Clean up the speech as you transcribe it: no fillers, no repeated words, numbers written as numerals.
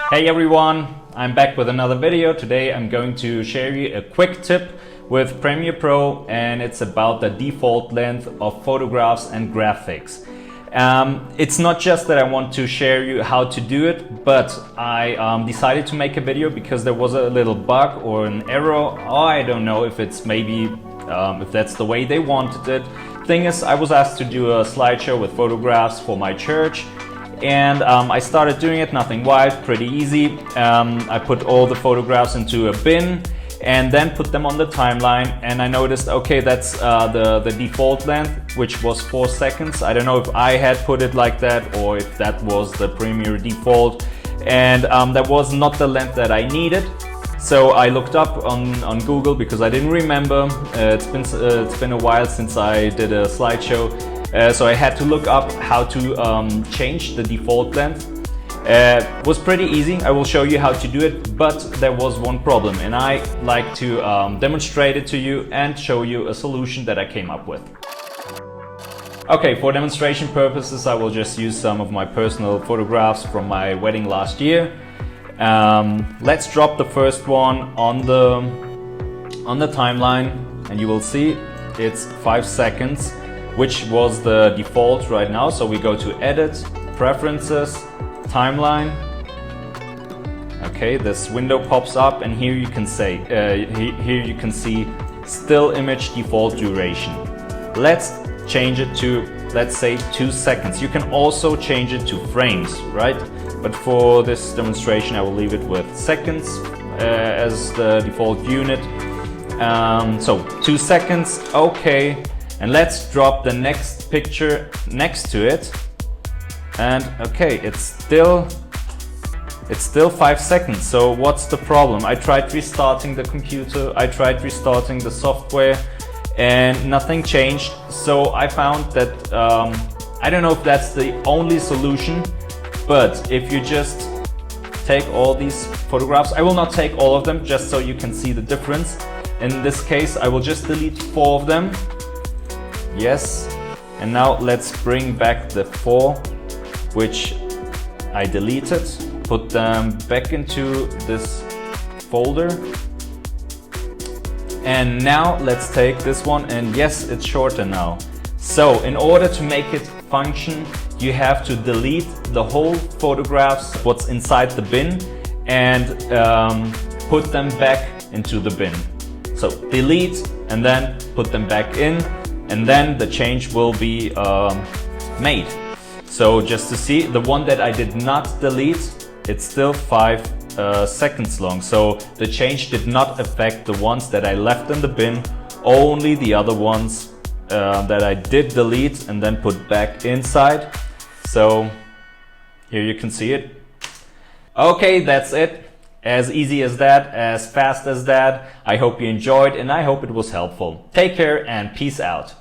Hey everyone, I'm back with another video. Today I'm going to share you a quick tip with Premiere Pro, and it's about the default length of photographs and graphics. It's not just that I want to share you how to do it, but I decided to make a video because there was a little bug or an error. I don't know if it's maybe if that's the way they wanted it. Thing is, I was asked to do a slideshow with photographs for my church, and I started doing it, nothing wild, pretty easy. I put all the photographs into a bin and then put them on the timeline, and I noticed, okay, that's the default length, which was 4 seconds. I don't know if I had put it like that or if that was the Premiere default, and that was not the length that I needed. So I looked up on Google because I didn't remember. It's been a while since I did a slideshow. So I had to look up how to change the default length. It was pretty easy. I will show you how to do it, but there was one problem, and I like to demonstrate it to you and show you a solution that I came up with. Okay, for demonstration purposes, I will just use some of my personal photographs from my wedding last year. Let's drop the first one on the timeline, and you will see it's 5 seconds. Which was the default right now. So we go to Edit, Preferences, Timeline. Okay, this window pops up, and here you can say, here you can see Still Image Default Duration. Let's change it to, let's say, 2 seconds. You can also change it to frames, right? But for this demonstration, I will leave it with seconds as the default unit. So 2 seconds, okay. And let's drop the next picture next to it. And okay, it's still 5 seconds. So what's the problem? I tried restarting the computer, I tried restarting the software, and nothing changed. So I found that, I don't know if that's the only solution, but if you just take all these photographs, I will not take all of them, just so you can see the difference. In this case, I will just delete 4 of them. Yes, and now let's bring back the 4 which I deleted, put them back into this folder, and now let's take this one, and yes, it's shorter now. So in order to make it function, you have to delete the whole photographs, what's inside the bin, and put them back into the bin. So delete and then put them back in, and then the change will be made. So just to see, the one that I did not delete, it's still 5 seconds long. So the change did not affect the ones that I left in the bin, only the other ones that I did delete and then put back inside. So here you can see it. Okay, that's it. As easy as that, as fast as that. I hope you enjoyed, and I hope it was helpful. Take care and peace out.